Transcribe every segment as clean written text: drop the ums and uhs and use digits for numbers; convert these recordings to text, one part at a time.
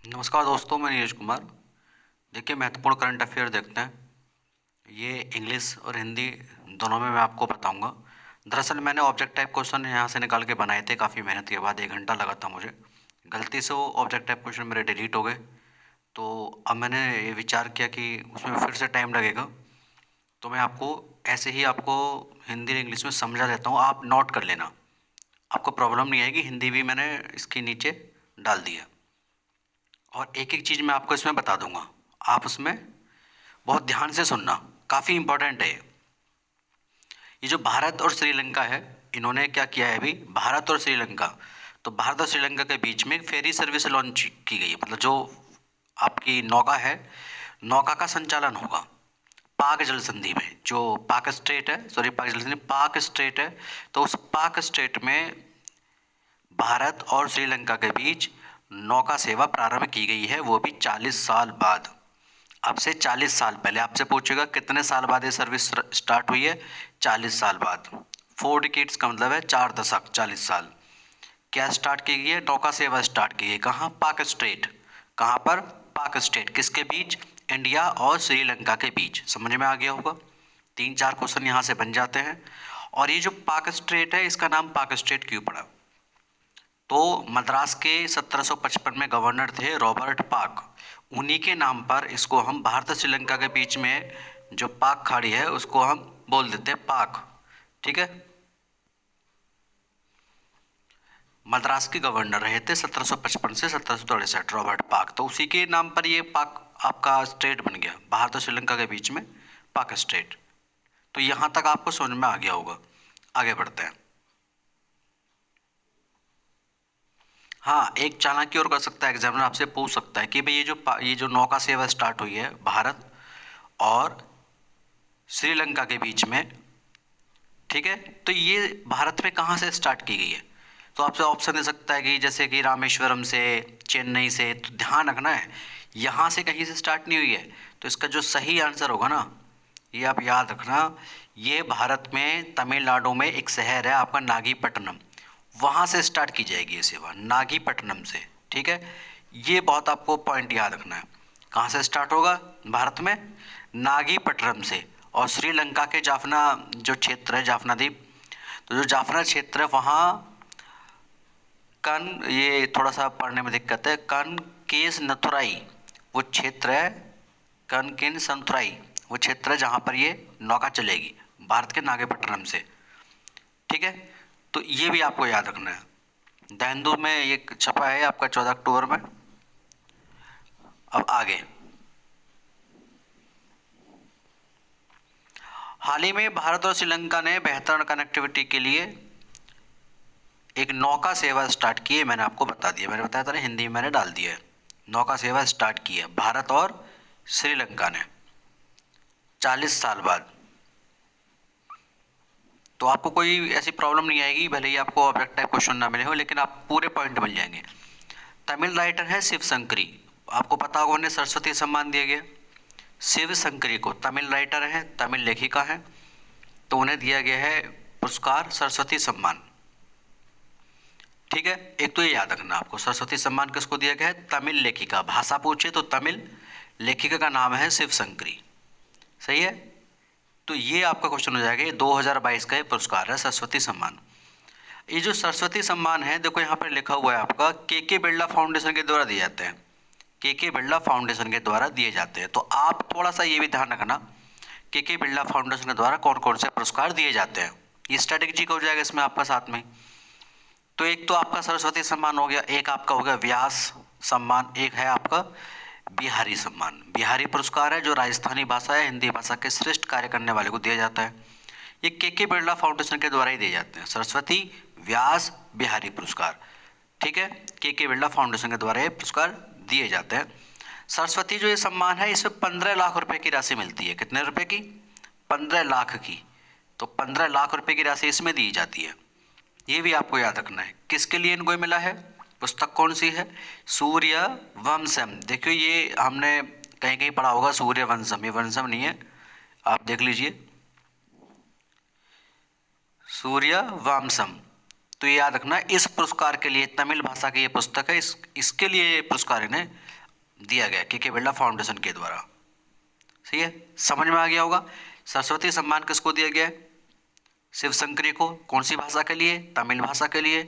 नमस्कार दोस्तों, मैं नीरज कुमार। देखिए, महत्वपूर्ण करंट अफेयर देखते हैं। ये इंग्लिश और हिंदी दोनों में मैं आपको बताऊंगा। दरअसल मैंने ऑब्जेक्ट टाइप क्वेश्चन यहाँ से निकाल के बनाए थे, काफ़ी मेहनत के बाद 1 घंटा लगा था मुझे। गलती से वो ऑब्जेक्ट टाइप क्वेश्चन मेरे डिलीट हो गए, तो अब मैंने ये विचार किया कि उसमें फिर से टाइम लगेगा, तो मैं आपको ऐसे ही आपको हिंदी और इंग्लिश में समझा देता हूँ, आप नोट कर लेना। आपको प्रॉब्लम नहीं आएगी। हिंदी भी मैंने इसके नीचे डाल दी है और एक एक चीज़ मैं आपको इसमें बता दूंगा। आप उसमें बहुत ध्यान से सुनना, काफ़ी इंपॉर्टेंट है। ये जो भारत और श्रीलंका है, इन्होंने क्या किया है अभी, भारत और श्रीलंका, तो भारत और श्रीलंका के बीच में फेरी सर्विस लॉन्च की गई है। मतलब जो आपकी नौका है, नौका का संचालन होगा पाक जल संधि में। जो पाक स्टेट है, सॉरी पाक जल संधि, पाक स्टेट है, तो उस पाक स्टेट में भारत और श्रीलंका के बीच नौका सेवा प्रारंभ की गई है, वो भी 40 साल बाद। अब से 40 साल पहले आपसे पूछेगा कितने साल बाद ये सर्विस स्टार्ट हुई है। 40 साल बाद। 4 डिकेड्स का मतलब है 4 दशक, 40 साल। क्या स्टार्ट की गई है? नौका सेवा स्टार्ट की है। कहाँ? पाक स्टेट। कहाँ पर? पाक स्टेट। किसके बीच? इंडिया और श्रीलंका के बीच। समझ में आ गया होगा। 3-4 क्वेश्चन यहाँ से बन जाते हैं। और ये जो पाक स्टेट है, इसका नाम पाक स्टेट क्यों पड़ा? तो मद्रास के 1755 में गवर्नर थे रॉबर्ट पाक। उन्हीं के नाम पर इसको हम भारत श्रीलंका के बीच में जो पाक खाड़ी है उसको हम बोल देते हैं पाक। ठीक है। मद्रास के गवर्नर रहे थे 1755 से 1763 रॉबर्ट पाक, तो उसी के नाम पर ये पाक आपका स्टेट बन गया, भारत और श्रीलंका के बीच में पाक स्टेट। तो यहां तक आपको समझ में आ गया होगा। आगे बढ़ते हैं। हाँ, एक चाणक्य और कर सकता है, एग्जामिनर आपसे पूछ सकता है कि भाई ये जो नौका सेवा स्टार्ट हुई है भारत और श्रीलंका के बीच में, ठीक है, तो ये भारत में कहाँ से स्टार्ट की गई है? तो आपसे ऑप्शन दे सकता है कि जैसे कि रामेश्वरम से, चेन्नई से। तो ध्यान रखना है, यहाँ से कहीं से स्टार्ट नहीं हुई है। तो इसका जो सही आंसर होगा ना, ये आप याद रखना, ये भारत में तमिलनाडु में एक शहर है आपका नागीपट्टनम, वहाँ से स्टार्ट की जाएगी ये सेवा, नागीपट्टनम से। ठीक है, ये बहुत आपको पॉइंट याद रखना है। कहाँ से स्टार्ट होगा? भारत में नागीपट्टनम से। और श्रीलंका के जाफना जो क्षेत्र है, जाफना द्वीप, तो जो जाफना क्षेत्र है वहाँ ये थोड़ा सा पढ़ने में दिक्कत है, कन केस नथुराई वो क्षेत्र है। कन किन संतुराई वो क्षेत्र है जहाँ पर ये नौका चलेगी, भारत के नागेपट्टनम से। ठीक है, तो ये भी आपको याद रखना है। द हिंदू में ये छपा है आपका 14 अक्टूबर में। अब आगे, हाल ही में भारत और श्रीलंका ने बेहतर कनेक्टिविटी के लिए एक नौका सेवा स्टार्ट की है। मैंने आपको बता दिया, मैंने बताया था ना, हिंदी में मैंने डाल दिया है। नौका सेवा स्टार्ट की है भारत और श्रीलंका ने 40 साल बाद। तो आपको कोई ऐसी प्रॉब्लम नहीं आएगी, भले ही आपको ऑब्जेक्ट टाइप क्वेश्चन ना मिले हो, लेकिन आप पूरे पॉइंट मिल जाएंगे। तमिल राइटर है शिव शंकरी, आपको पता होगा उन्हें सरस्वती सम्मान दिया गया। शिव शंकरी को, तमिल राइटर है, तमिल लेखिका है, तो उन्हें दिया गया है पुरस्कार सरस्वती सम्मान। ठीक है, एक तो ये याद रखना आपको, सरस्वती सम्मान किसको दिया गया है? तमिल लेखिका। भाषा पूछे तो तमिल लेखिका का नाम है शिव शंकरी। सही है, तो ये आपका क्वेश्चन हो जाएगा। ये 2022 का ये पुरस्कार है सरस्वती सम्मान। ये जो सरस्वती सम्मान है, देखो यहाँ पर लिखा हुआ है आपका के बिरला फाउंडेशन के द्वारा दिए जाते हैं। के बिरला फाउंडेशन के द्वारा दिए जाते हैं। तो आप थोड़ा सा ये भी ध्यान रखना, के बिरला फाउंडेशन के द्वारा कौन कौन से पुरस्कार दिए जाते हैं। ये स्ट्रेटेजी का हो जाएगा इसमें आपका साथ में। तो एक तो आपका सरस्वती सम्मान हो गया, एक आपका हो गया व्यास सम्मान, एक है आपका बिहारी सम्मान। बिहारी पुरस्कार है जो राजस्थानी भाषा या हिंदी भाषा के श्रेष्ठ कार्य करने वाले को दिया जाता है। ये के बिरला फाउंडेशन के द्वारा ही दिए जाते हैं, सरस्वती, व्यास, बिहारी पुरस्कार। ठीक है, के बिरला फाउंडेशन के द्वारा ये पुरस्कार दिए जाते हैं। सरस्वती जो ये सम्मान है, इसमें 15 लाख रुपए की राशि मिलती है। कितने रुपए की? 15 लाख की। तो 15 लाख रुपए की राशि इसमें दी जाती है। ये भी आपको याद रखना है। किसके लिए इनको मिला है? पुस्तक कौन सी है? सूर्य वंशम। देखियो, ये हमने कहीं कहीं पढ़ा होगा सूर्य वंशम, ये वंशम नहीं है, आप देख लीजिए, सूर्य वंशम। तो ये याद रखना, इस पुरस्कार के लिए, तमिल भाषा की ये पुस्तक है, इसके लिए ये पुरस्कार इन्हें दिया गया के बिरला फाउंडेशन के द्वारा। सही है, समझ में आ गया होगा। सरस्वती सम्मान किसको दिया गया है? शिवशंकरी को। कौन सी भाषा के लिए? तमिल भाषा के लिए।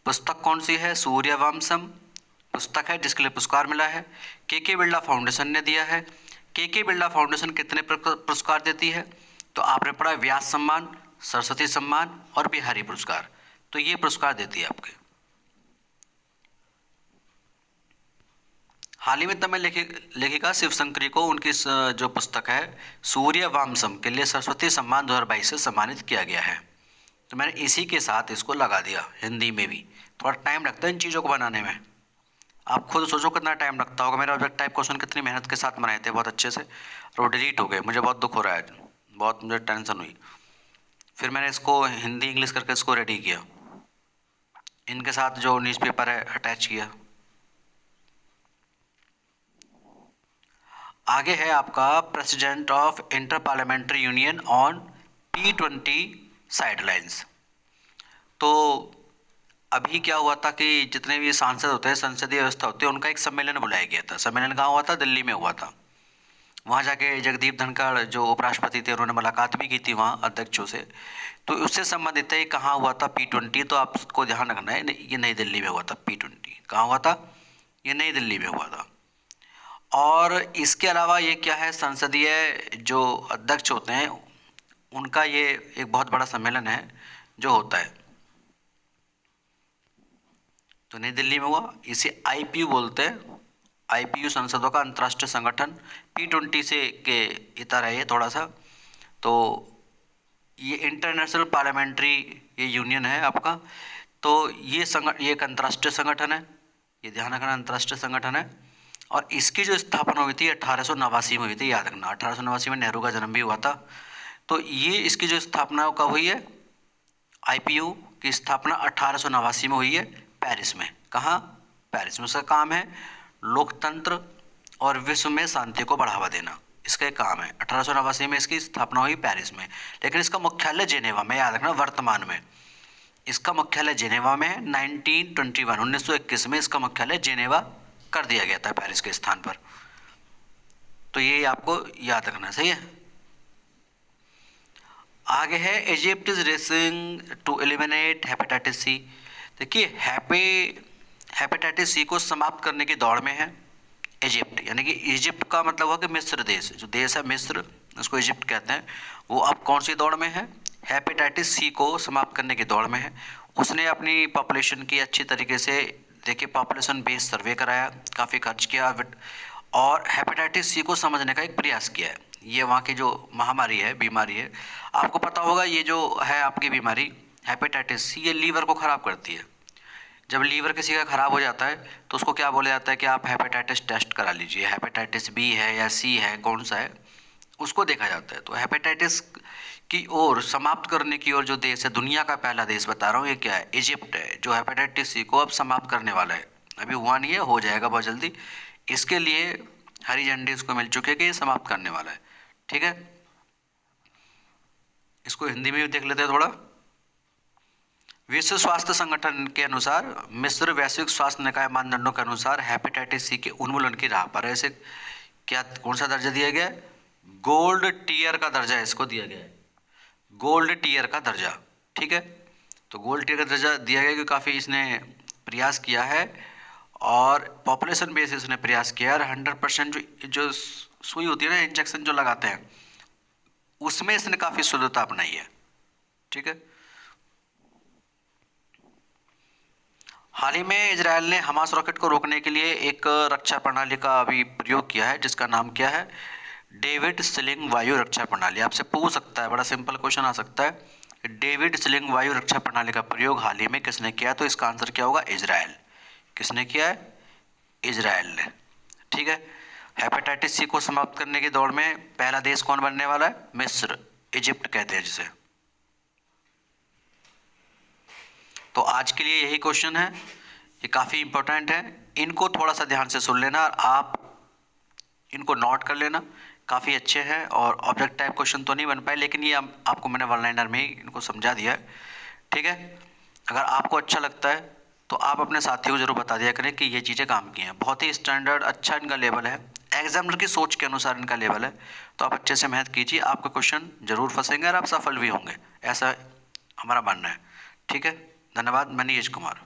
पुस्तक कौन सी है? सूर्यवंशम पुस्तक है जिसके लिए पुरस्कार मिला है। के बिरला फाउंडेशन ने दिया है। के बिरला फाउंडेशन कितने पुरस्कार देती है? तो आपने पढ़ा व्यास सम्मान, सरस्वती सम्मान और बिहारी पुरस्कार, तो ये पुरस्कार देती है आपके। हाल ही में तमिल लेखिका शिवशंकरी को उनकी जो पुस्तक है सूर्यवंशम के लिए सरस्वती सम्मान 2022 से सम्मानित किया गया है। तो मैंने इसी के साथ इसको लगा दिया। हिंदी में भी थोड़ा टाइम लगता है इन चीज़ों को बनाने में, आप खुद सोचो कितना टाइम लगता होगा। मेरा ऑब्जेक्ट टाइप क्वेश्चन कितनी मेहनत के साथ बनाए थे, बहुत अच्छे से, और वो डिलीट हो गए। मुझे बहुत दुख हो रहा है, बहुत मुझे टेंशन हुई। फिर मैंने इसको हिंदी इंग्लिश करके इसको रेडी किया, इनके साथ जो न्यूज़पेपर है अटैच किया। आगे है आपका president of inter parliamentary union on P20 sidelines. तो अभी क्या हुआ था कि जितने भी सांसद होते हैं, संसदीय व्यवस्था होती है, उनका एक सम्मेलन बुलाया गया था। सम्मेलन कहाँ हुआ था? दिल्ली में हुआ था। वहाँ जाके जगदीप धनखड़ जो उपराष्ट्रपति थे, उन्होंने मुलाकात भी की थी वहाँ अध्यक्षों से। तो उससे संबंधित है, कहाँ हुआ था P20, तो आपको ध्यान रखना है, ये नई दिल्ली में हुआ था। P20 कहाँ हुआ था? ये नई दिल्ली में हुआ था। और इसके अलावा ये क्या है, संसदीय जो अध्यक्ष होते हैं उनका ये एक बहुत बड़ा सम्मेलन है जो होता है, तो नई दिल्ली में हुआ। इसे IPU बोलते हैं, IPU संसदों का अंतर्राष्ट्रीय संगठन। P20 से के इतर है ये थोड़ा सा। तो ये इंटरनेशनल पार्लियामेंट्री ये यूनियन है आपका। तो ये ये एक अंतर्राष्ट्रीय संगठन है, ये ध्यान रखना, अंतर्राष्ट्रीय संगठन है। और इसकी जो स्थापना हुई थी 1889 में हुई थी, याद रखना। 1889 में नेहरू का जन्म भी हुआ था। तो ये इसकी जो स्थापना कब हुई है? IPU की स्थापना 1889 में हुई है, पेरिस में। कहाँ? पेरिस में। उसका काम है लोकतंत्र और विश्व में शांति को बढ़ावा देना, इसका एक काम है। 1889 में इसकी स्थापना हुई पेरिस में, लेकिन इसका मुख्यालय जेनेवा में, याद रखना, वर्तमान में इसका मुख्यालय जेनेवा में है। 1921 में इसका मुख्यालय जेनेवा कर दिया गया था पेरिस के स्थान पर। तो ये आपको याद रखना, सही है। आगे है Egypt is racing to eliminate hepatitis C. देखिए हेपेटाइटिस सी को समाप्त करने की दौड़ में है इजिप्ट, यानी कि इजिप्ट का मतलब हुआ कि मिस्र देश, जो देश है मिस्र, उसको इजिप्ट कहते हैं। वो अब कौन सी दौड़ में है? हेपेटाइटिस सी को समाप्त करने की दौड़ में है। उसने अपनी पॉपुलेशन की अच्छी तरीके से, देखिए, पॉपुलेशन बेस्ड सर्वे कराया, काफ़ी खर्च किया, और हेपेटाइटिस सी को समझने का एक प्रयास किया है। ये वहाँ की जो महामारी है, बीमारी है, आपको पता होगा, ये जो है आपकी बीमारी हेपेटाइटिस सी, ये लीवर को ख़राब करती है। जब लीवर किसी का ख़राब हो जाता है तो उसको क्या बोला जाता है कि आप हेपेटाइटिस टेस्ट करा लीजिए, हेपेटाइटिस बी है या सी है, कौन सा है, उसको देखा जाता है। तो हेपेटाइटिस की ओर, समाप्त करने की ओर जो देश है, दुनिया का पहला देश बता रहा हूँ, ये क्या है? इजिप्ट है, जो हेपेटाइटिस सी को अब समाप्त करने वाला है। अभी हुआ नहीं है, हो जाएगा बहुत जल्दी। इसके लिए हरी झंडी इसको मिल चुकी है कि ये समाप्त करने वाला है। ठीक है, इसको हिंदी में भी देख लेते हैं थोड़ा। विश्व स्वास्थ्य संगठन के अनुसार मिस्र वैश्विक स्वास्थ्य निकाय मानदंडों के अनुसार हेपेटाइटिस सी के उन्मूलन की राह पर है। इसे क्या, कौन सा दर्जा दिया गया है? गोल्ड टीयर का दर्जा इसको दिया गया है, गोल्ड टीयर का दर्जा। ठीक है, तो गोल्ड टीयर का दर्जा दिया गया क्योंकि काफ़ी इसने प्रयास किया है और पॉपुलेशन बेसिस इसने प्रयास किया है। 100% जो सुई होती है ना, इंजेक्शन जो लगाते हैं, उसमें इसने काफ़ी शुद्धता अपनाई है। ठीक है, हाल ही में इजरायल ने हमास रॉकेट को रोकने के लिए एक रक्षा प्रणाली का अभी प्रयोग किया है, जिसका नाम क्या है? डेविड स्लिंग वायु रक्षा प्रणाली। आपसे पूछ सकता है, बड़ा सिंपल क्वेश्चन आ सकता है, डेविड स्लिंग वायु रक्षा प्रणाली का प्रयोग हाल ही में किसने किया? तो इसका आंसर क्या होगा? इजरायल। किसने किया है? इजरायल ने। ठीक है, हेपेटाइटिस सी को समाप्त करने की दौड़ में पहला देश कौन बनने वाला है? मिस्र, इजिप्ट कहते हैं जिसे। तो आज के लिए यही क्वेश्चन है, ये काफ़ी इंपॉर्टेंट है, इनको थोड़ा सा ध्यान से सुन लेना और आप इनको नोट कर लेना, काफ़ी अच्छे हैं। और ऑब्जेक्ट टाइप क्वेश्चन तो नहीं बन पाए, लेकिन ये आपको मैंने वन लाइनर में ही इनको समझा दिया है। ठीक है, अगर आपको अच्छा लगता है तो आप अपने साथियों को ज़रूर बता दिया करें कि ये चीज़ें काम की हैं। बहुत ही स्टैंडर्ड अच्छा इनका लेवल है, एग्जामिनर की सोच के अनुसार इनका लेवल है। तो आप अच्छे से मेहनत कीजिए, आपके क्वेश्चन ज़रूर फंसेंगे और आप सफल भी होंगे, ऐसा हमारा मानना है। ठीक है, धन्यवाद। मैं नीरज कुमार।